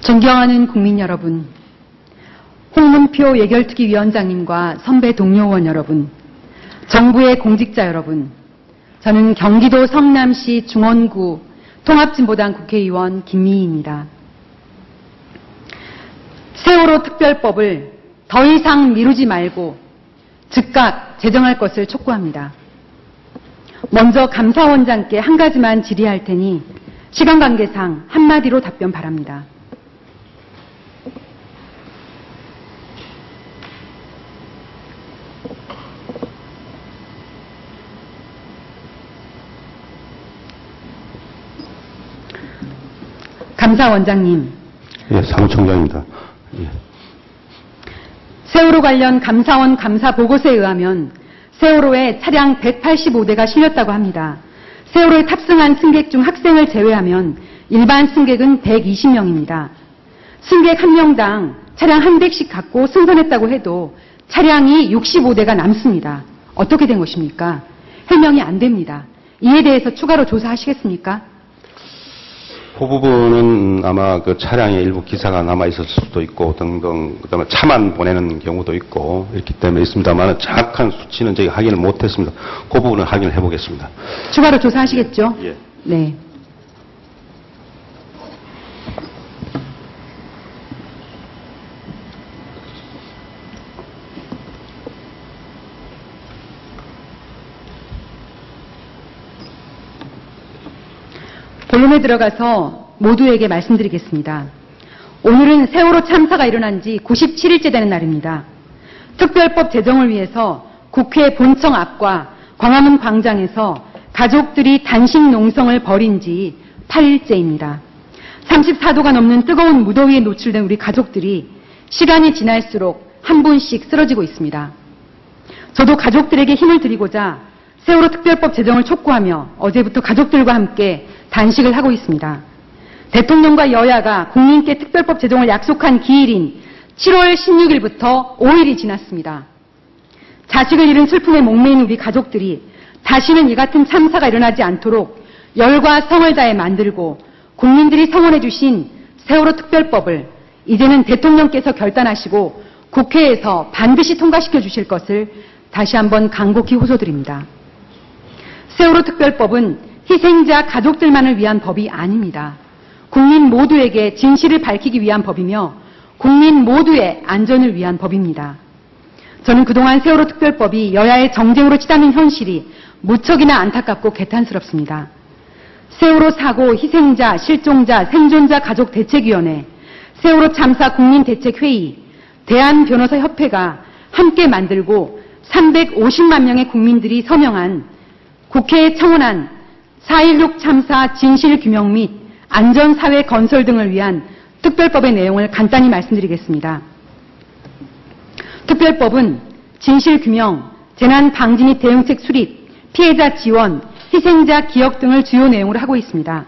존경하는 국민 여러분, 홍문표 예결특위위원장님과 선배 동료 의원 여러분, 정부의 공직자 여러분, 저는 경기도 성남시 중원구 통합진보당 국회의원 김미희입니다. 세월호 특별법을 더 이상 미루지 말고 즉각 제정할 것을 촉구합니다. 먼저 감사원장께 한 가지만 질의할 테니 시간 관계상 한마디로 답변 바랍니다. 감사원장님. 예, 사무총장입니다. 예. 세월호 관련 감사원 감사 보고서에 의하면 세월호에 차량 185대가 실렸다고 합니다. 세월호에 탑승한 승객 중 학생을 제외하면 일반 승객은 120명입니다. 승객 1명당 차량 한 대씩 갖고 승선했다고 해도 차량이 65대가 남습니다. 어떻게 된 것입니까? 해명이 안 됩니다. 이에 대해서 추가로 조사하시겠습니까? 그 부분은 아마 그 차량의 일부 기사가 남아있을 수도 있고 등등, 그 다음에 차만 보내는 경우도 있고 있기 때문에 있습니다만 정확한 수치는 저희가 확인을 못했습니다. 그 부분은 확인을 해보겠습니다. 추가로 조사하시겠죠? 예. 네. 본론에 들어가서 모두에게 말씀드리겠습니다. 오늘은 세월호 참사가 일어난 지 97일째 되는 날입니다. 특별법 제정을 위해서 국회 본청 앞과 광화문 광장에서 가족들이 단식 농성을 벌인 지 8일째입니다. 34도가 넘는 뜨거운 무더위에 노출된 우리 가족들이 시간이 지날수록 한 분씩 쓰러지고 있습니다. 저도 가족들에게 힘을 드리고자 세월호 특별법 제정을 촉구하며 어제부터 가족들과 함께 단식을 하고 있습니다. 대통령과 여야가 국민께 특별법 제정을 약속한 기일인 7월 16일부터 5일이 지났습니다. 자식을 잃은 슬픔에 목매인 우리 가족들이 다시는 이 같은 참사가 일어나지 않도록 열과 성을 다해 만들고 국민들이 성원해 주신 세월호 특별법을 이제는 대통령께서 결단하시고 국회에서 반드시 통과시켜 주실 것을 다시 한번 간곡히 호소드립니다. 세월호 특별법은 희생자 가족들만을 위한 법이 아닙니다. 국민 모두에게 진실을 밝히기 위한 법이며 국민 모두의 안전을 위한 법입니다. 저는 그동안 세월호 특별법이 여야의 정쟁으로 치닫는 현실이 무척이나 안타깝고 개탄스럽습니다. 세월호 사고 희생자, 실종자, 생존자 가족대책위원회, 세월호 참사 국민대책회의, 대한변호사협회가 함께 만들고 350만 명의 국민들이 서명한 국회에 청원한 4.16 참사 진실규명 및 안전사회 건설 등을 위한 특별법의 내용을 간단히 말씀드리겠습니다. 특별법은 진실규명, 재난방지 및 대응책 수립, 피해자 지원, 희생자 기억 등을 주요 내용으로 하고 있습니다.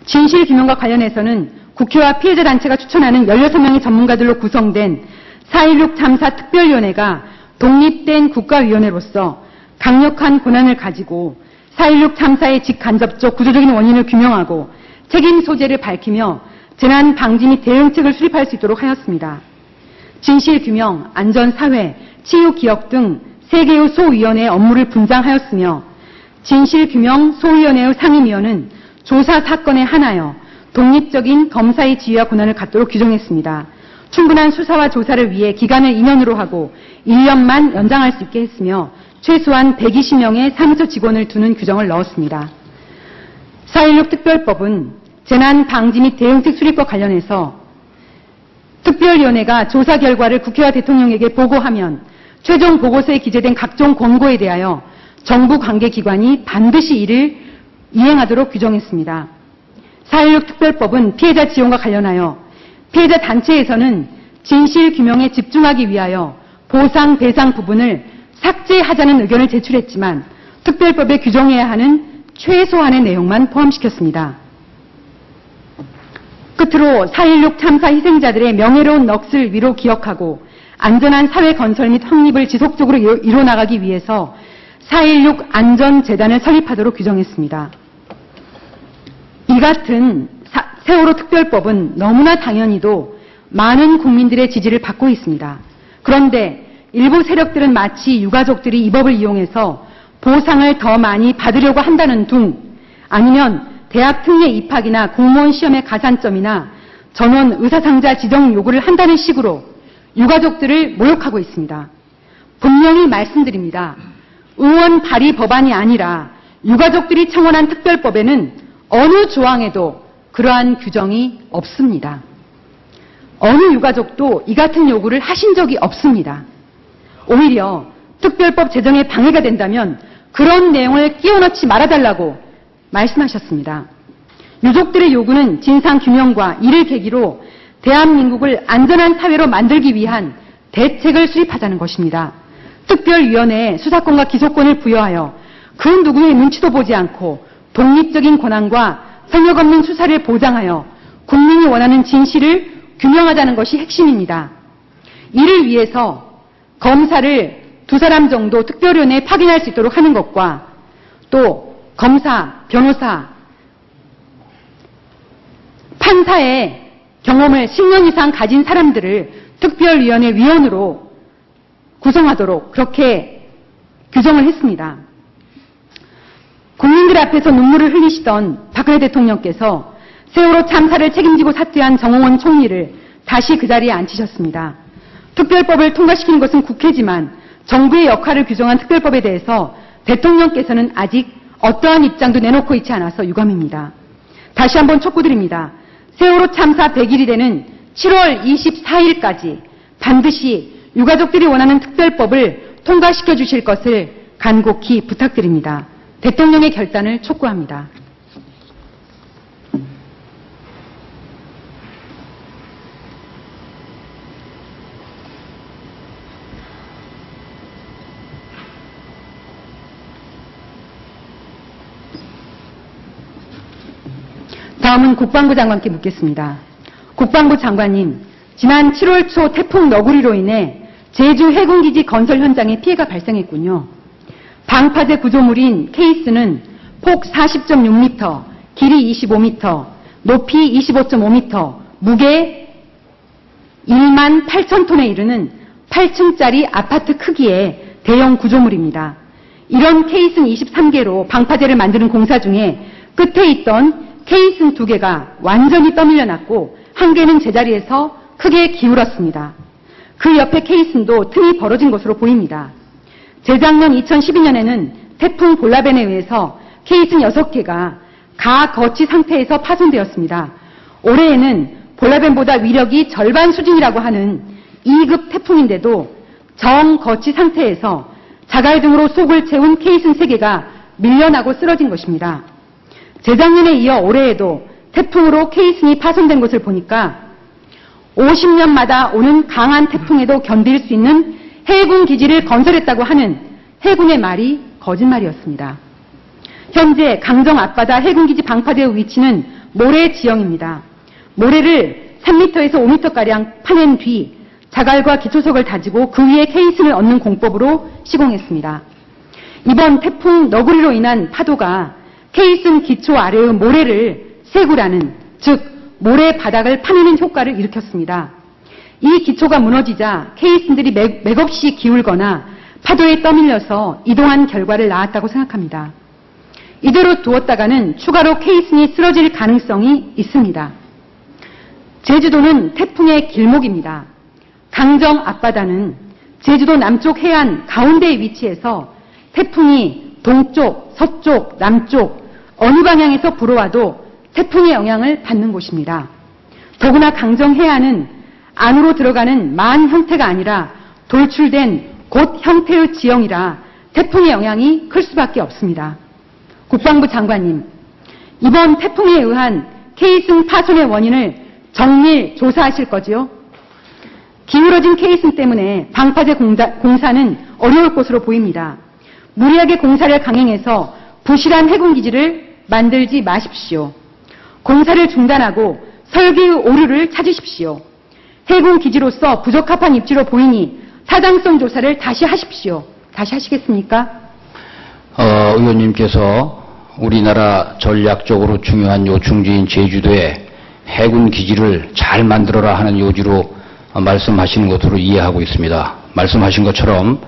진실규명과 관련해서는 국회와 피해자 단체가 추천하는 16명의 전문가들로 구성된 4.16 참사 특별위원회가 독립된 국가위원회로서 강력한 권한을 가지고 4.16 참사의 직간접적 구조적인 원인을 규명하고 책임 소재를 밝히며 재난 방지 및 대응책을 수립할 수 있도록 하였습니다. 진실규명, 안전사회, 치유기억 등 3개의 소위원회의 업무를 분장하였으며 진실규명 소위원회의 상임위원은 조사 사건에 한하여 독립적인 검사의 지위와 권한을 갖도록 규정했습니다. 충분한 수사와 조사를 위해 기간을 2년으로 하고 1년만 연장할 수 있게 했으며 최소한 120명의 사무처 직원을 두는 규정을 넣었습니다. 4.16 특별법은 재난방지 및 대응책 수립과 관련해서 특별위원회가 조사 결과를 국회와 대통령에게 보고하면 최종 보고서에 기재된 각종 권고에 대하여 정부 관계기관이 반드시 이를 이행하도록 규정했습니다. 4.16 특별법은 피해자 지원과 관련하여 피해자 단체에서는 진실규명에 집중하기 위하여 보상, 배상 부분을 삭제하자는 의견을 제출했지만 특별법에 규정해야 하는 최소한의 내용만 포함시켰습니다. 끝으로 4.16 참사 희생자들의 명예로운 넋을 위로 기억하고 안전한 사회 건설 및 확립을 지속적으로 이뤄나가기 위해서 4.16 안전재단을 설립하도록 규정했습니다. 이 같은 세월호 특별법은 너무나 당연히도 많은 국민들의 지지를 받고 있습니다. 그런데 일부 세력들은 마치 유가족들이 이 법을 이용해서 보상을 더 많이 받으려고 한다는 둥, 아니면 대학 특례 입학이나 공무원 시험의 가산점이나 전원 의사상자 지정 요구를 한다는 식으로 유가족들을 모욕하고 있습니다. 분명히 말씀드립니다. 의원 발의 법안이 아니라 유가족들이 청원한 특별법에는 어느 조항에도 그러한 규정이 없습니다. 어느 유가족도 이 같은 요구를 하신 적이 없습니다. 오히려 특별법 제정에 방해가 된다면 그런 내용을 끼워넣지 말아달라고 말씀하셨습니다. 유족들의 요구는 진상규명과 이를 계기로 대한민국을 안전한 사회로 만들기 위한 대책을 수립하자는 것입니다. 특별위원회에 수사권과 기소권을 부여하여 그 누구의 눈치도 보지 않고 독립적인 권한과 성역 없는 수사를 보장하여 국민이 원하는 진실을 규명하자는 것이 핵심입니다. 이를 위해서 검사를 2사람 정도 특별위원회에 파견할 수 있도록 하는 것과 또 검사, 변호사, 판사의 경험을 10년 이상 가진 사람들을 특별위원회 위원으로 구성하도록 그렇게 규정을 했습니다. 국민들 앞에서 눈물을 흘리시던 박근혜 대통령께서 세월호 참사를 책임지고 사퇴한 정홍원 총리를 다시 그 자리에 앉히셨습니다. 특별법을 통과시키는 것은 국회지만 정부의 역할을 규정한 특별법에 대해서 대통령께서는 아직 어떠한 입장도 내놓고 있지 않아서 유감입니다. 다시 한번 촉구드립니다. 세월호 참사 100일이 되는 7월 24일까지 반드시 유가족들이 원하는 특별법을 통과시켜 주실 것을 간곡히 부탁드립니다. 대통령의 결단을 촉구합니다. 다음은 국방부 장관께 묻겠습니다. 국방부 장관님, 지난 7월 초 태풍 너구리로 인해 제주 해군기지 건설 현장에 피해가 발생했군요. 방파제 구조물인 케이스는 폭 40.6m, 길이 25m, 높이 25.5m, 무게 1만 8천 톤에 이르는 8층짜리 아파트 크기의 대형 구조물입니다. 이런 케이슨 23개로 방파제를 만드는 공사 중에 끝에 있던 케이슨 2개가 완전히 떠밀려 났고 한 개는 제자리에서 크게 기울었습니다. 그 옆에 케이슨도 틈이 벌어진 것으로 보입니다. 재작년 2012년에는 태풍 볼라벤에 의해서 케이슨 6개가 가거치 상태에서 파손되었습니다. 올해에는 볼라벤보다 위력이 절반 수준이라고 하는 2급 태풍인데도 정거치 상태에서 자갈 등으로 속을 채운 케이슨 3개가 밀려나고 쓰러진 것입니다. 재작년에 이어 올해에도 태풍으로 케이슨이 파손된 것을 보니까 50년마다 오는 강한 태풍에도 견딜 수 있는 해군 기지를 건설했다고 하는 해군의 말이 거짓말이었습니다. 현재 강정 앞바다 해군기지 방파제의 위치는 모래 지형입니다. 모래를 3m에서 5m가량 파낸 뒤 자갈과 기초석을 다지고 그 위에 케이슨을 얹는 공법으로 시공했습니다. 이번 태풍 너구리로 인한 파도가 케이슨 기초 아래의 모래를 세구라는, 즉 모래 바닥을 파내는 효과를 일으켰습니다. 이 기초가 무너지자 케이슨들이 맥없이 기울거나 파도에 떠밀려서 이동한 결과를 낳았다고 생각합니다. 이대로 두었다가는 추가로 케이슨이 쓰러질 가능성이 있습니다. 제주도는 태풍의 길목입니다. 강정 앞바다는 제주도 남쪽 해안 가운데에 위치해서 태풍이 동쪽, 서쪽, 남쪽 어느 방향에서 불어와도 태풍의 영향을 받는 곳입니다. 더구나 강정 해안은 안으로 들어가는 만 형태가 아니라 돌출된 곳 형태의 지형이라 태풍의 영향이 클 수밖에 없습니다. 국방부 장관님, 이번 태풍에 의한 케이슨 파손의 원인을 정밀 조사하실 거지요? 기울어진 케이슨 때문에 방파제 공사는 어려울 것으로 보입니다. 무리하게 공사를 강행해서 부실한 해군기지를 만들지 마십시오. 공사를 중단하고 설계의 오류를 찾으십시오. 해군기지로서 부적합한 입지로 보이니 타당성 조사를 다시 하십시오. 다시 하시겠습니까? 의원님께서 우리나라 전략적으로 중요한 요충지인 제주도에 해군 기지를 잘 만들어라 하는 요지로 말씀하시는 것으로 이해하고 있습니다. 말씀하신 것처럼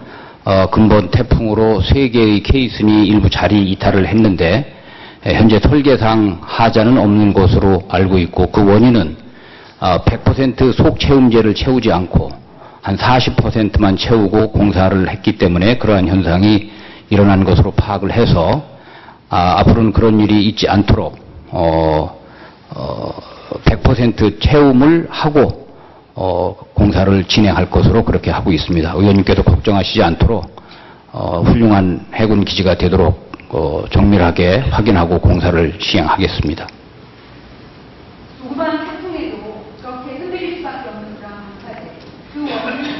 근본 태풍으로 3개의 케이슨이 일부 자리 이탈을 했는데 현재 설계상 하자는 없는 것으로 알고 있고, 그 원인은 100% 속채움제를 채우지 않고 한 40%만 채우고 공사를 했기 때문에 그러한 현상이 일어난 것으로 파악을 해서 앞으로는 그런 일이 있지 않도록 100% 채움을 하고 공사를 진행할 것으로 그렇게 하고 있습니다. 의원님께도 걱정하시지 않도록 훌륭한 해군 기지가 되도록 정밀하게 확인하고 공사를 시행하겠습니다. 조그마한 태풍에도 그렇게 흔들릴 수밖에 없는 그런 공사들, 그 원인은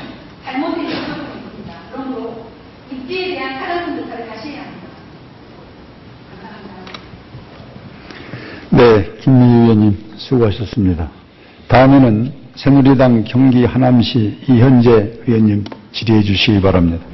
잘못된 인정이 있습니다. 그러므로 입지에 대한 차단금 조사를 다시 해야 합니다. 감사합니다. 네, 김미희 의원님 수고하셨습니다. 다음에는 새누리당 경기 하남시 이현재 의원님 질의해 주시기 바랍니다.